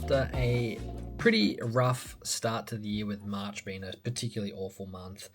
After a pretty rough start to the year with March being a particularly awful month,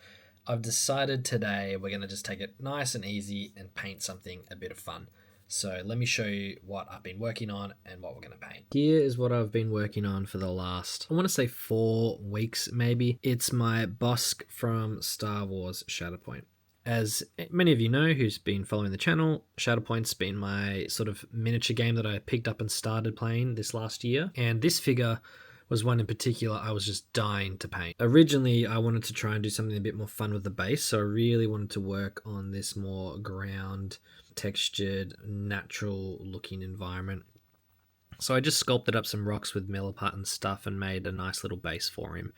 I've decided today we're going to just take it nice and easy and paint something a bit of fun. So let me show you what I've been working on and what we're going to paint. Here is what I've been working on for the last, I want to say 4 weeks maybe. It's my Bosk from Star Wars Shatterpoint. As many of you know who's been following the channel, Shatterpoint's been my sort of miniature game that I picked up and started playing this last year. And this figure was one in particular I was just dying to paint. Originally, I wanted to try and do something a bit more fun with the base, so I really wanted to work on this more ground, textured, natural looking environment. So I just sculpted up some rocks with milliput and stuff and made a nice little base for him.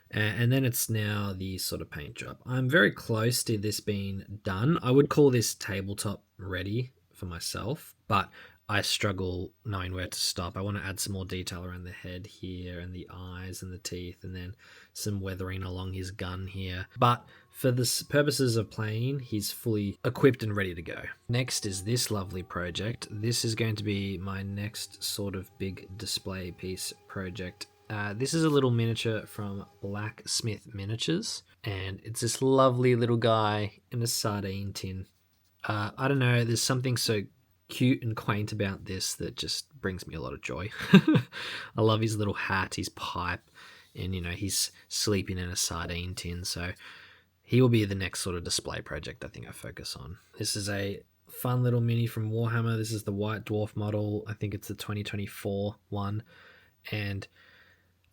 And then it's now the sort of paint job. I'm very close to this being done. I would call this tabletop ready for myself, but I struggle knowing where to stop. I want to add some more detail around the head here and the eyes and the teeth, and then some weathering along his gun here. But for the purposes of playing, he's fully equipped and ready to go. Next is this lovely project. This is going to be my next sort of big display piece project. This is a little miniature from Blacksmith Miniatures, and it's this lovely little guy in a sardine tin. I don't know, there's something so cute and quaint about this that just brings me a lot of joy. I love his little hat, his pipe, and he's sleeping in a sardine tin, so he will be the next sort of display project I think I focus on. This is a fun little mini from Warhammer. This is the White Dwarf model. I think it's the 2024 one, and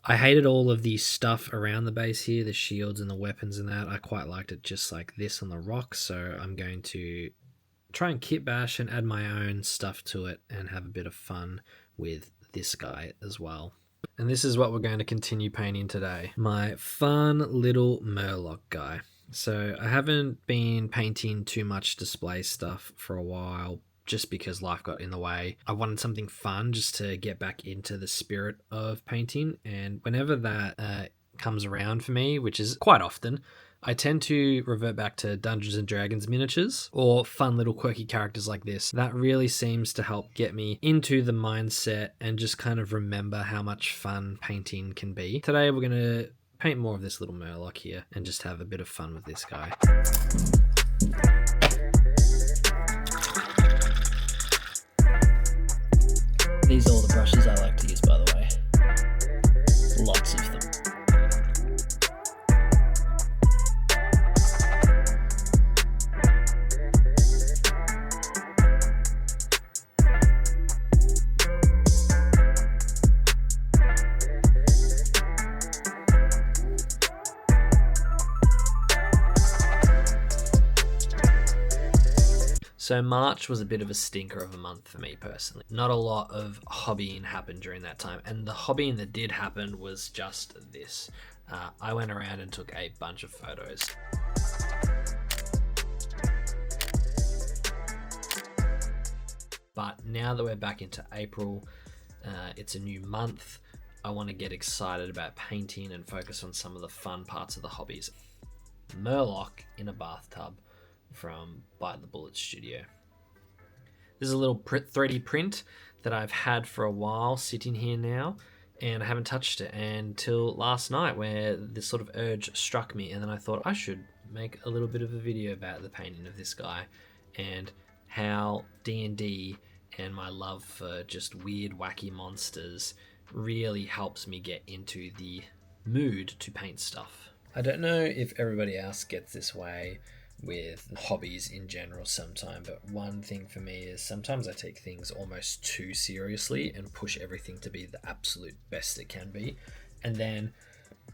I hated all of the stuff around the base here, the shields and the weapons and that. I quite liked it just like this on the rocks, so I'm going to try and kit bash and add my own stuff to it and have a bit of fun with this guy as well. And this is what we're going to continue painting today. My fun little murloc guy. So I haven't been painting too much display stuff for a while, just because life got in the way. I wanted something fun just to get back into the spirit of painting, and whenever that comes around for me, which is quite often, I tend to revert back to Dungeons and Dragons miniatures or fun little quirky characters like this. That really seems to help get me into the mindset and just kind of remember how much fun painting can be. Today we're going to paint more of this little murloc here and just have a bit of fun with this guy. These are all the brushes I like to use, by the way. Lots of them. So March was a bit of a stinker of a month for me personally. Not a lot of hobbying happened during that time, and the hobbying that did happen was just this. I went around and took a bunch of photos. But now that we're back into April, it's a new month. I want to get excited about painting and focus on some of the fun parts of the hobbies. Murloc in a bathtub from Bite the Bullet Studio. This is a little 3D print that I've had for a while sitting here now, and I haven't touched it until last night, where this sort of urge struck me, and then I thought I should make a little bit of a video about the painting of this guy and how D&D and my love for just weird wacky monsters really helps me get into the mood to paint stuff. I don't know if everybody else gets this way with hobbies in general sometime, but one thing for me is sometimes I take things almost too seriously and push everything to be the absolute best it can be, and then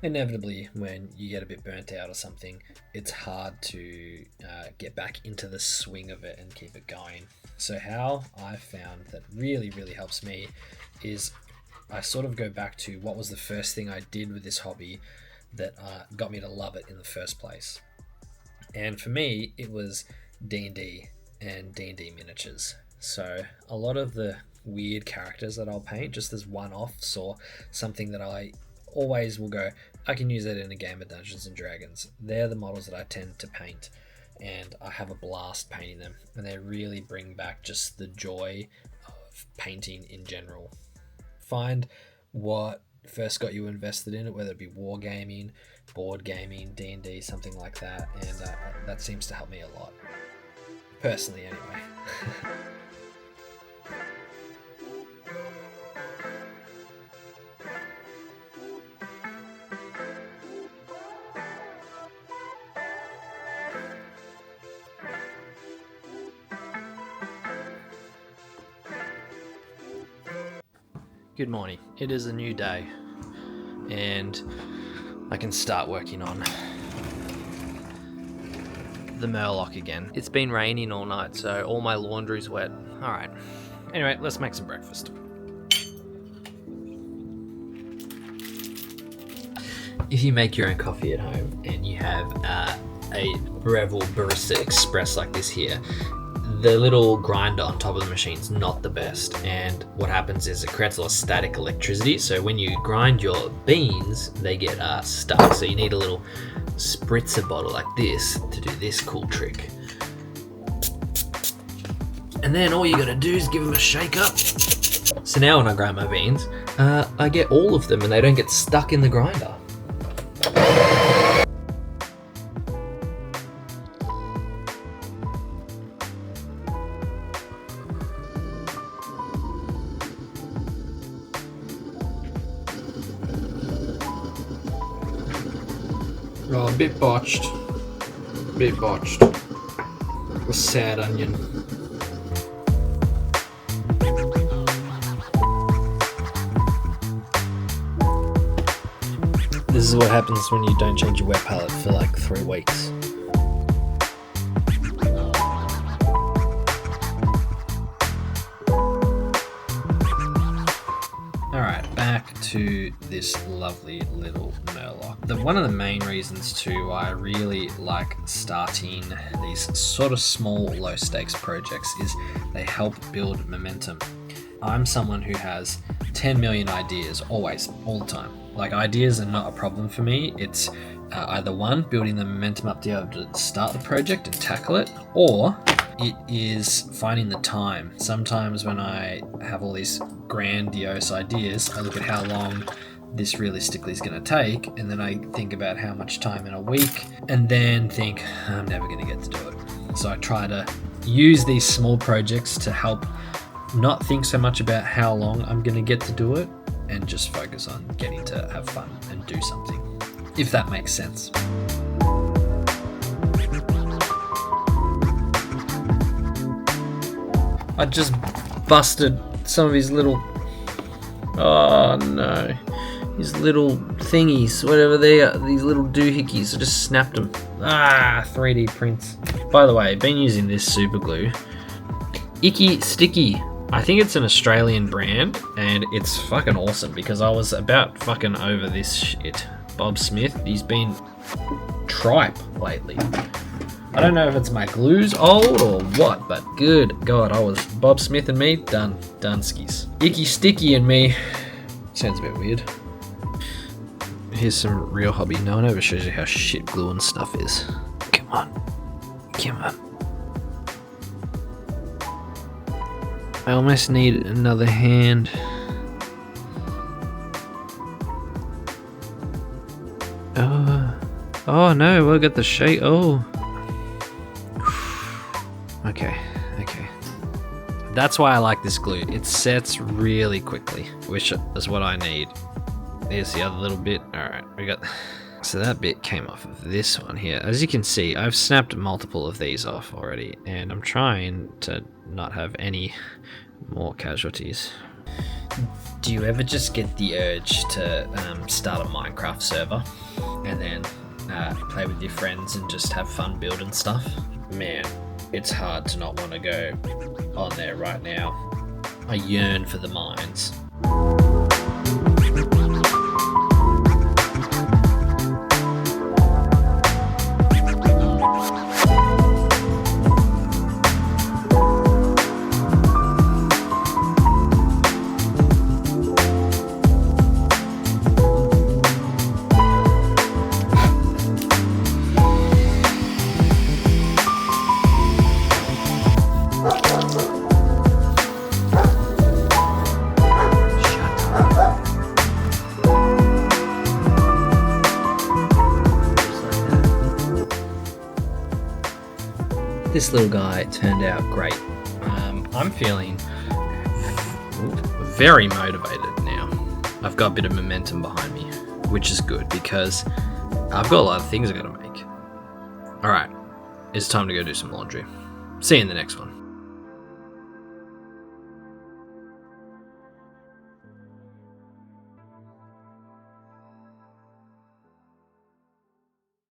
inevitably when you get a bit burnt out or something, it's hard to get back into the swing of it and keep it going. So how I found that really helps me is I sort of go back to what was the first thing I did with this hobby that got me to love it in the first place. And for me, it was D&D and D&D miniatures. So a lot of the weird characters that I'll paint just as one-offs or something that I always will go, I can use that in a game of Dungeons and Dragons. They're the models that I tend to paint, and I have a blast painting them, and they really bring back just the joy of painting in general. Find what first got you invested in it, whether it be wargaming, board gaming, D&D, something like that, and that seems to help me a lot. Personally, anyway. Good morning. It is a new day, and I can start working on the murloc again. It's been raining all night, so all my laundry's wet. All right. Anyway, let's make some breakfast. If you make your own coffee at home and you have a Breville Barista Express like this here, the little grinder on top of the machine is not the best, and what happens is it creates a lot of static electricity, so when you grind your beans they get stuck, so you need a little spritzer bottle like this to do this cool trick. And then all you gotta do is give them a shake up. So now when I grind my beans, I get all of them and they don't get stuck in the grinder. Oh, a bit botched. A sad onion. This is what happens when you don't change your wet palette for like 3 weeks. Alright, back to this lovely little murloc. One of the main reasons too why I really like starting these sort of small low stakes projects is they help build momentum. I'm someone who has 10 million ideas always, all the time. Like, ideas are not a problem for me. It's either one, building the momentum up to be able to start the project and tackle it, or it is finding the time. Sometimes when I have all these grandiose ideas, I look at how long this realistically is going to take, and then I think about how much time in a week, and then think, I'm never going to get to do it. So I try to use these small projects to help not think so much about how long I'm going to get to do it, and just focus on getting to have fun and do something, if that makes sense. I just busted some of his little, oh no, his little thingies, whatever they are, these little doohickeys. I just snapped them. 3D prints. By the way, I've been using this super glue. Icky Sticky. I think it's an Australian brand, and it's fucking awesome because I was about fucking over this shit. Bob Smith, he's been tripe lately. I don't know if it's my glue's old or what, but good God, I was Bob Smith and me, done skis. Icky Sticky and me, sounds a bit weird. Here's some real hobby. No one ever shows you how shit glue and stuff is. Come on. I almost need another hand. Oh no, I got the shape. Oh. Okay. That's why I like this glue. It sets really quickly, which is what I need. There's the other little bit. Alright, we got... So that bit came off of this one here. As you can see, I've snapped multiple of these off already, and I'm trying to not have any more casualties. Do you ever just get the urge to start a Minecraft server and then play with your friends and just have fun building stuff? Man, it's hard to not want to go on there right now. I yearn for the mines. Shut this little guy turned out great. I'm feeling very motivated now. I've got a bit of momentum behind me, which is good because I've got a lot of things I've got to make. All right, it's time to go do some laundry. See you in the next one.